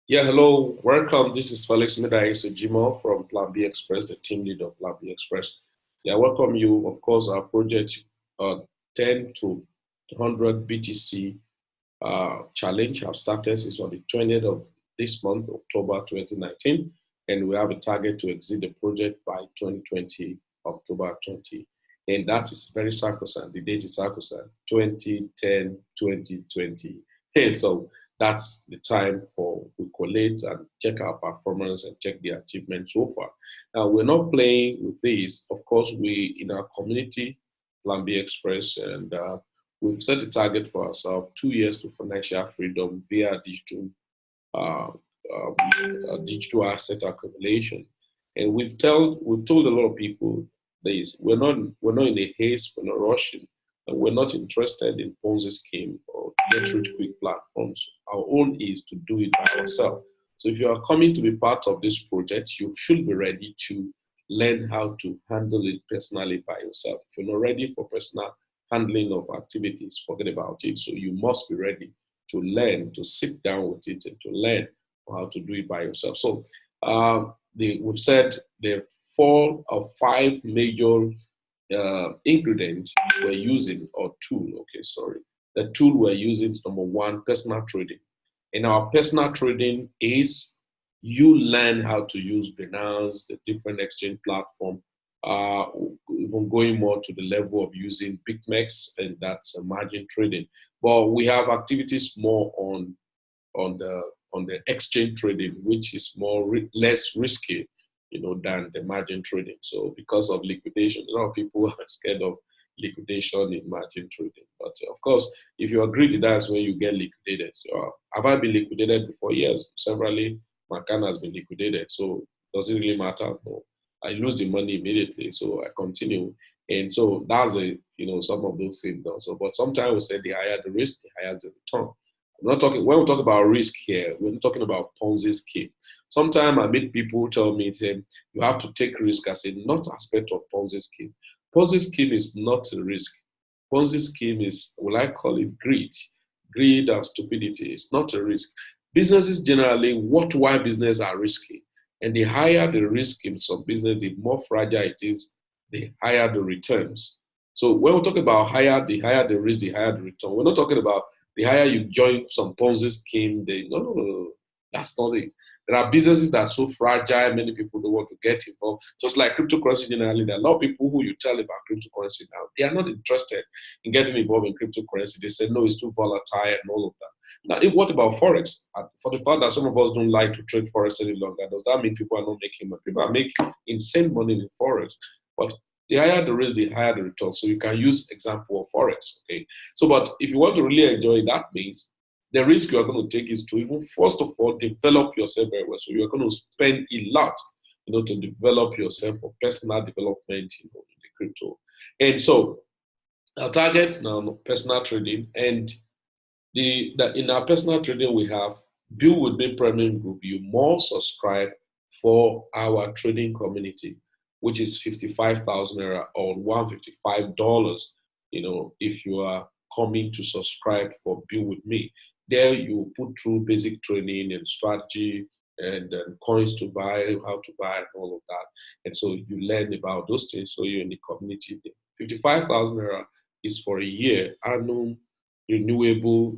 Yeah, hello, welcome. This is Felix Medai Sejimo from Plan B Express, the team lead of Plan B Express. Yeah, welcome you. Of course, our project 10 to 100 BTC challenge have started. It's on the 20th of this month, October 2019, and we have a target to exit the project by 2020, October 20. And that is very sacrosanct. The date is sacrosanct, 2010, 2020. And so that's the time for we collate and check our performance and check the achievement so far. Now, we're not playing with this. Of course, we, in our community, Plan B Express, and we've set a target for ourselves 2 years to financial freedom via uh, digital asset accumulation. And we've told a lot of people this. We're not in a haste. We're not rushing. And we're not interested in Ponzi scheme or get rich quick platforms. Our own is to do it by ourselves. So if you are coming to be part of this project, you should be ready to learn how to handle it personally by yourself. If you're not ready for personal handling of activities, forget about it. So you must be ready to learn, to sit down with it and to learn how to do it by yourself. So we've said there are 4 or 5 major ingredient we're using or tool. Okay, sorry. The tool we're using is number one, personal trading. And our personal trading is you learn how to use Binance, the different exchange platform, uh, even going more to the level of using BigMex, and that's a margin trading. But we have activities more on the on the exchange trading, which is less risky, than the margin trading. So because of liquidation, a lot of people are scared of liquidation in margin trading. But of course, if you agree to that's when you get liquidated. So, have I been liquidated before? Yes, severally. My account has been liquidated. So does it really matter? No. I lose the money immediately, so I continue. And so that's some of those things also. But sometimes we say the higher the risk, the higher the return. I'm not talking when we talk about risk here, we're not talking about Ponzi scheme. Sometimes I meet people tell me, say, you have to take risk as a not aspect of Ponzi scheme. Ponzi scheme is not a risk. Ponzi scheme is, will I call it greed? Greed and stupidity. It's not a risk. Businesses generally, why business are risky. And the higher the risk in some business, the more fragile it is, the higher the returns. So when we talk about the higher the risk, the higher the return. We're not talking about the higher you join some Ponzi scheme. No. That's not it. There are businesses that are so fragile, many people don't want to get involved. Just like cryptocurrency generally, there are a lot of people who you tell about cryptocurrency now, they are not interested in getting involved in cryptocurrency. They say, no, it's too volatile and all of that. Now, what about Forex? For the fact that some of us don't like to trade Forex any longer, does that mean people are not making money? People are making insane money in Forex. But the higher the risk, the higher the return. So you can use example of Forex. Okay. So, but if you want to really enjoy it, that means the risk you are going to take is to even first of all develop yourself very well. So you're going to spend a lot, to develop yourself for personal development, in the crypto. And so our target now personal trading, and in our personal trading we have Build with Me Premium Group. You must subscribe for our trading community, which is 55,000 naira or $155. If you are coming to subscribe for Build with Me, there you put through basic training and strategy and coins to buy, how to buy, and all of that. And so you learn about those things. So you're in the community. 55,000 naira is for a year, annual renewable,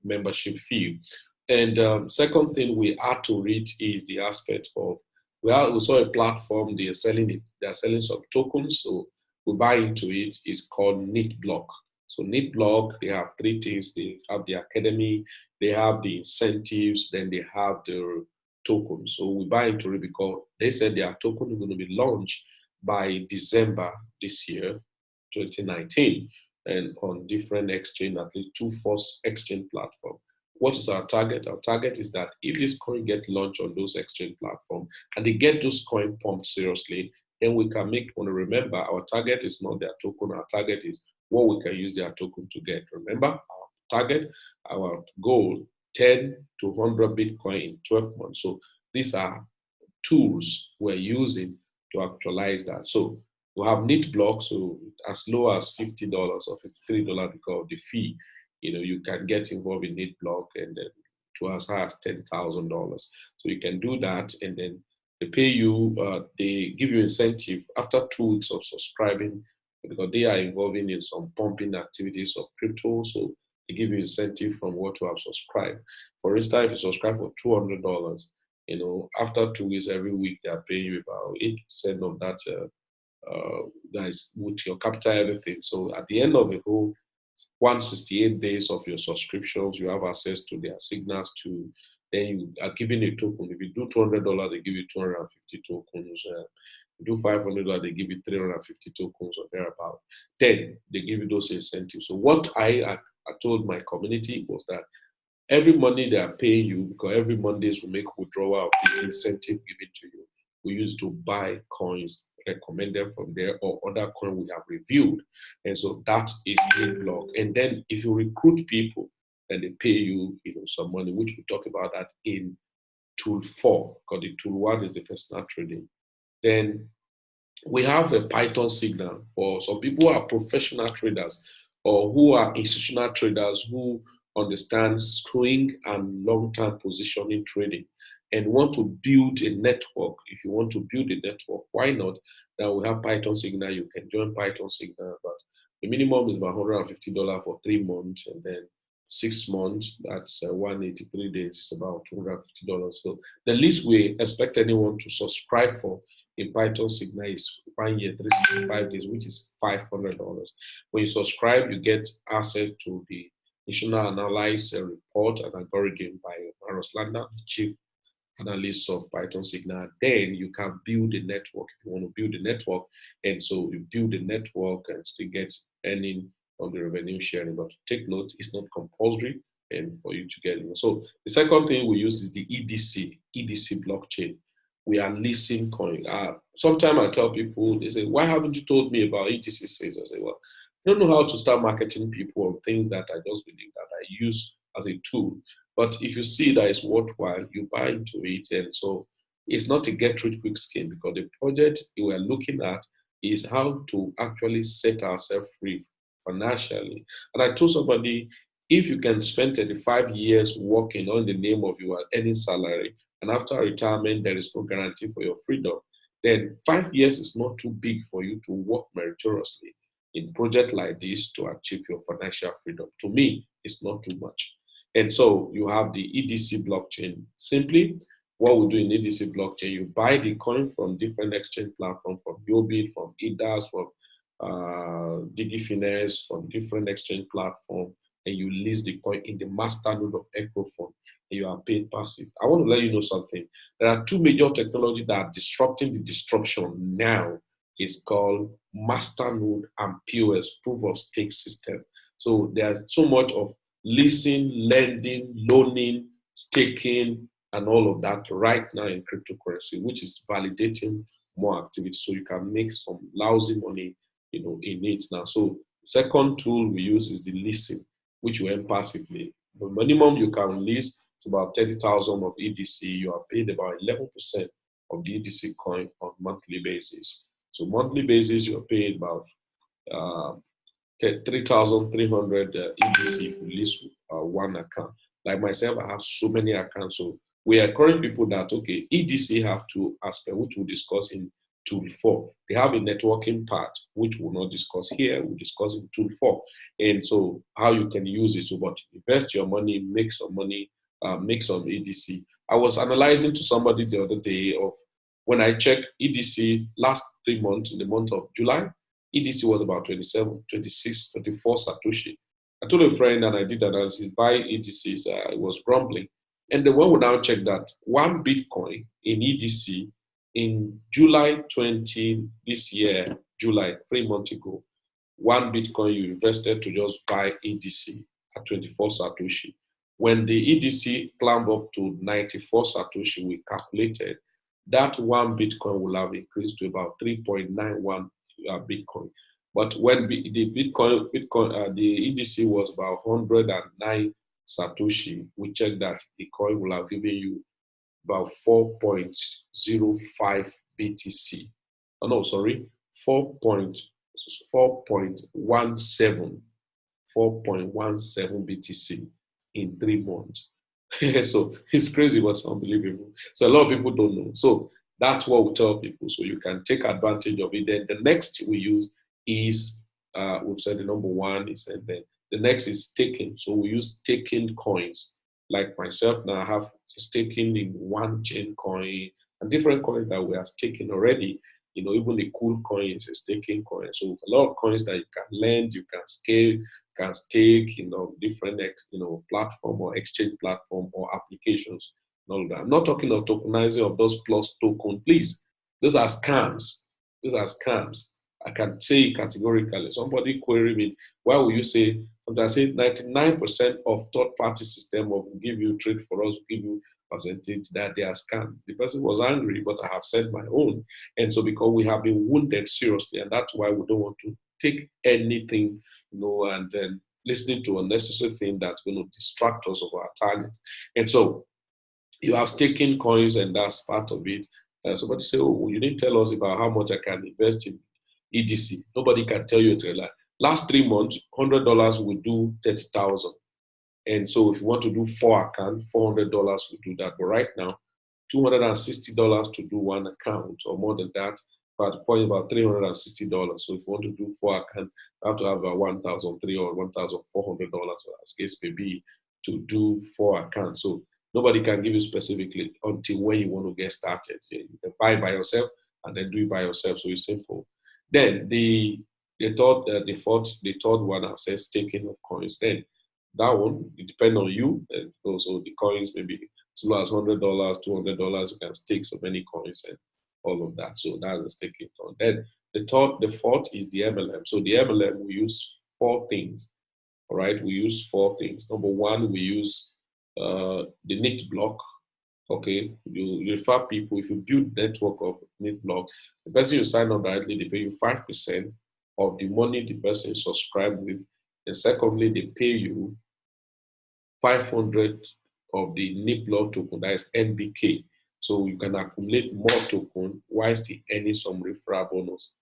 membership fee. And second thing we had to read is the aspect of we saw a platform, they are selling it. They are selling some tokens, so we buy into it. It's called Neat Block. So Neat Block, they have 3 things. They have the academy, they have the incentives, then they have the tokens. So we buy into it because they said their token is going to be launched by December this year, 2019, and on different exchange, at least 2 first exchange platform. What is our target? Our target is that if this coin get launched on those exchange platform and they get those coin pumped seriously, then we can make one. Remember, our target is not their token. Our target is what we can use their token to get. Remember, our target, our goal, 10 to 100 Bitcoin in 12 months. So these are tools we're using to actualize that. So we have Neat Block, so as low as $50 or $53 because of the fee, you can get involved in Neat Block and then to as high as $10,000. So you can do that, and then they pay you, they give you incentive after 2 weeks of subscribing, because they are involving in some pumping activities of crypto. So they give you incentive from what you have subscribed. For instance, if you subscribe for $200, after 2 weeks, every week, they are paying you about 8% of that, that is with your capital, everything. So at the end of the whole 168 days of your subscriptions, you have access to their signals to, then you are given a token. If you do $200, they give you 250 tokens. You do $500, they give you 350 tokens or thereabout. Then they give you those incentives. So what I told my community was that every money they are paying you, because every Mondays we make withdrawal of the incentive given to you, we use to buy coins recommended from there or other coin we have reviewed. And so that is a block. And then if you recruit people, then they pay you, some money, which we talk about that in tool 4, because the tool 1 is the personal trading. Then we have a Python signal for some people who are professional traders or who are institutional traders who understand swing and long-term positioning trading and want to build a network. If you want to build a network, why not? Now we have Python signal. You can join Python signal, but the minimum is about $150 for 3 months, and then 6 months, that's 183 days, it's about $250. So the least we expect anyone to subscribe for in Python signal is 1 year, 365 days, which is $500. When you subscribe, you get access to the National Analyze Report and Algorithm by Maros Landa, the chief analyst of Python signal. Then you can build a network if you want to build a network. And so you build a network and still get earning on the revenue sharing. But take note, it's not compulsory and for you to get it. So the second thing we use is the EDC blockchain. We are leasing coin. Sometimes I tell people, they say, why haven't you told me about EDC sales? I say, well, I don't know how to start marketing people on things that I just believe that I use as a tool. But if you see that it's worthwhile, you buy into it. And so it's not a get-rich-quick scheme, because the project we are looking at is how to actually set ourselves free financially. And I told somebody, if you can spend 35 years working on the name of your earning salary, and after retirement, there is no guarantee for your freedom, then 5 years is not too big for you to work meritoriously in project like this to achieve your financial freedom. To me, it's not too much. And so you have the EDC blockchain. Simply, what we do in EDC blockchain, you buy the coin from different exchange platforms, from Yobit, from IDAS, from DigiFinance, from different exchange platforms, and you list the coin in the master node of Ecophone, and you are paid passive. I want to let you know something. There are 2 major technologies that are disrupting the disruption now. It's called masternode and POS, proof of stake system. So there's so much of leasing, lending, loaning, staking, and all of that right now in cryptocurrency, which is validating more activity. So you can make some lousy money, in it now. So the second tool we use is the leasing, which you earn passively. The minimum you can lease is about 30,000 of EDC. You are paid about 11% of the EDC coin on monthly basis. So monthly basis, you're paid about 3,300 EDC if you lease one account. Like myself, I have so many accounts. So we encourage people that, okay, EDC have 2 aspects, which we'll discuss in tool 4. They have a networking part, which we'll not discuss here. We'll discuss in tool 4. And so how you can use it. So, but invest your money, make some money, make some EDC. I was analyzing to somebody the other day of when I checked EDC last 3 months, in the month of July, EDC was about 27, 26, 24 Satoshi. I told a friend and I did analysis, buy EDCs, it was grumbling. And then when we now check that 1 Bitcoin in EDC in July 20 this year, July, 3 months ago, 1 Bitcoin you invested to just buy EDC at 24 Satoshi. When the EDC climbed up to 94 Satoshi, we calculated that 1 Bitcoin will have increased to about 3.91 Bitcoin. But when the the EDC was about 109 Satoshi, we checked that the coin will have given you about 4.05 BTC. Oh, no, sorry, 4.17 BTC in 3 months. So it's crazy, but it's unbelievable. So a lot of people don't know. So that's what we tell people. So you can take advantage of it. Then the next we use is we've said the number one is, and then the next is staking. So we use staking coins. Like myself now, I have staking in one chain coin and different coins that we are staking already. Even the cool coin is a staking coin. So a lot of coins that you can lend, you can scale, can stake, different, platform or exchange platform or applications. And all that. I'm not talking of tokenizing of those plus token, please. Those are scams. Those are scams. I can say categorically. Somebody query me, why will you say, sometimes I say 99% of third-party system will give you trade for us, give you percentage that they are scam. The person was angry, but I have said my own. And so because we have been wounded seriously, and that's why we don't want to take anything, and then listening to unnecessary thing that's going to distract us of our target. And so you have staking coins, and that's part of it. Somebody say, oh, well, you didn't tell us about how much I can invest in EDC. Nobody can tell you it. Like, last 3 months, $100 will do 30,000. And so if you want to do 4 accounts, $400 will do that. But right now, $260 to do 1 account or more than that, but at the point about $360. So if you want to do 4 accounts, you have to have about $1,300 or $1,400, as case may be, to do 4 accounts. So nobody can give you specifically until when you want to get started. You can buy by yourself and then do it by yourself. So it's simple. Then the third one I said staking of coins. Then that one, it depends on you. And also the coins maybe as low as $100, $200, you can stake so many coins and all of that. So that's the staking fund. Then the fourth is the MLM. So the MLM, we use 4 things. All right, we use 4 things. Number one, we use the NIT block. Okay, you refer people. If you build network of NIT block, the person you sign up directly, they pay you 5% of the money the person subscribed with. And secondly, they pay you 500 of the NIP block token, that is NBK. So you can accumulate more token while still earning some referral bonus,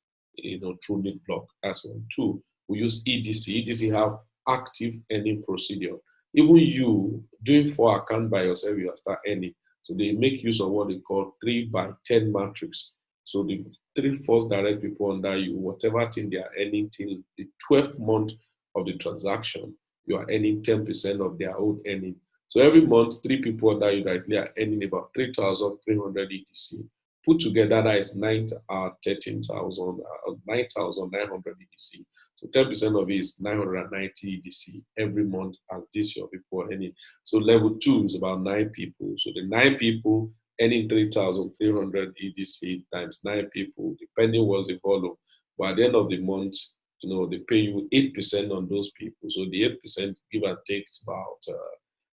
through NIP block. That's one. 2, we use EDC. EDC have active earning procedure. Even you doing 4 account by yourself, you start earning. So they make use of what they call 3x10 matrix. So the 3 first direct people under you, whatever thing they are earning till the 12th month of the transaction, you are earning 10% of their own earning. So every month, 3 people under you directly are earning about 3,300 EDC. Put together, that is 9,900 EDC. So 10% of it is 990 EDC every month, as this your people are earning. So level 2 is about 9 people. So the 9 people earning 3,300 EDC times 9 people, depending what's the volume. But at the end of the month, they pay you 8% on those people. So the 8% give and takes about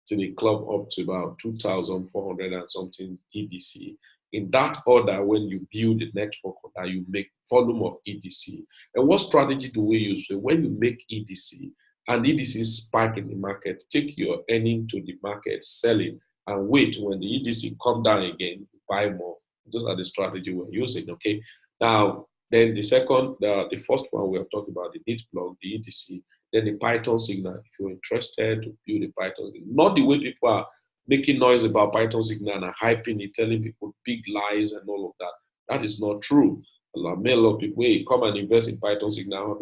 to the club up to about 2,400 and something EDC. In that order, when you build the network order, you make volume of EDC. And what strategy do we use? So when you make EDC and EDC spike in the market, take your earning to the market, sell it, and wait when the EDC come down again, buy more. Those are the strategy we're using. Okay. Now, then the first one we have talked about, the NIT block, the EDC, then the Python signal. If you're interested to build a Python signal, not the way people are making noise about Python signal and hyping it, telling people big lies and all of that. That is not true. A lot of people, hey, come and invest in Python signal,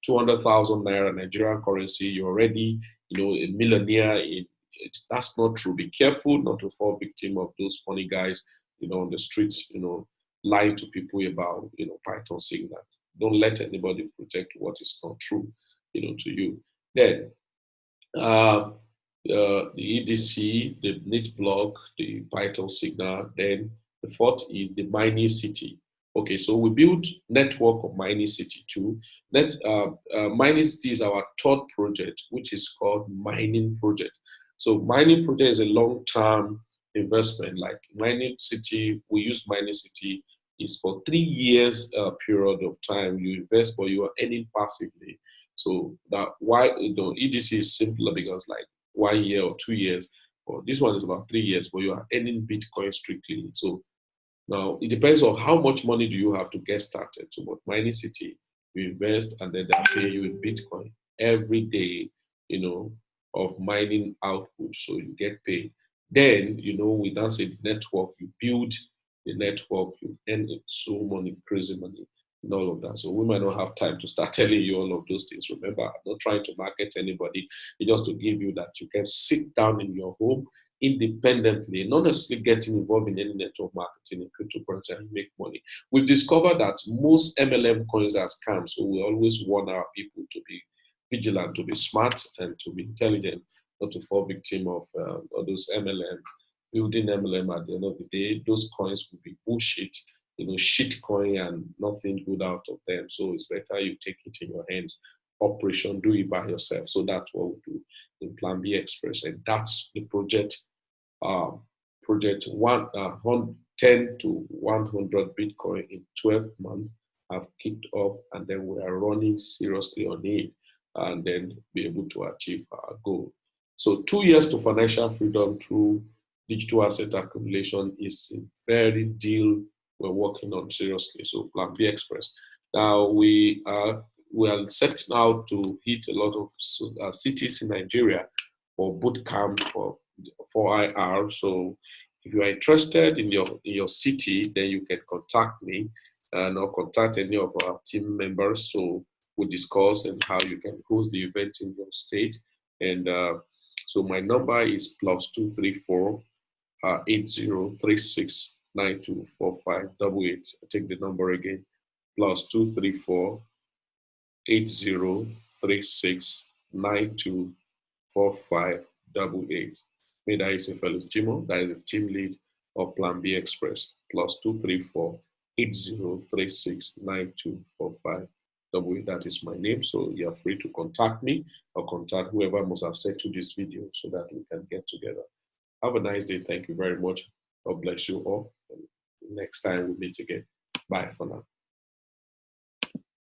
200,000 naira Nigerian currency. You're already, a millionaire. That's not true. Be careful not to fall victim of those funny guys, on the streets, lying to people about, Python signal. Don't let anybody project what is not true, to you. Then the EDC, the NIT block, the Python signal. Then the fourth is the mining city. Okay, so we built network of mining city too. Mining city is our third project, which is called mining project. So mining project is a long-term investment. Like mining city, we use mining city is for 3 years period of time you invest, but you are earning passively. So that why EDC is simpler because like 1 year or 2 years, or this one is about 3 years, but you are earning Bitcoin strictly. So now it depends on how much money do you have to get started. So what mining city, you invest and then they pay you in Bitcoin every day, of mining output, so you get paid. Then, we now say the network, you build the network, you earn so money, crazy money, and all of that. So we might not have time to start telling you all of those things. Remember, I'm not trying to market anybody, it's just to give you that you can sit down in your home independently, not necessarily getting involved in any network marketing in cryptocurrency and make money. We've discovered that most MLM coins are scams, so we always warn our people to be vigilant, to be smart, and to be intelligent, not to fall victim of all those MLM, building MLM. At the end of the day, those coins will be bullshit, shit coin, and nothing good out of them. So it's better you take it in your hands. Operation, do it by yourself. So that's what we do in Plan B Express, and that's the project. Project 10 to 100 Bitcoin in 12 months have kicked off, and then we are running seriously on it, and then be able to achieve our goal. So 2 years to financial freedom through digital asset accumulation is a very deal we're working on seriously. So Plan B Express. Now we are setting out to hit a lot of cities in Nigeria for boot camp for IR. So if you are interested in your city, then you can contact me and or contact any of our team members. So we'll discuss and how you can host the event in your state. And so my number is +234 8036924588. I take the number again, +234 8036924588. Me, that is a fellow Jimo, that is a team lead of Plan B Express, +234 8036924588. That is my name, so you are free to contact me or contact whoever must have sent you this video so that we can get together. Have a nice day. Thank you very much. God bless you all. And next time we meet again. Bye for now.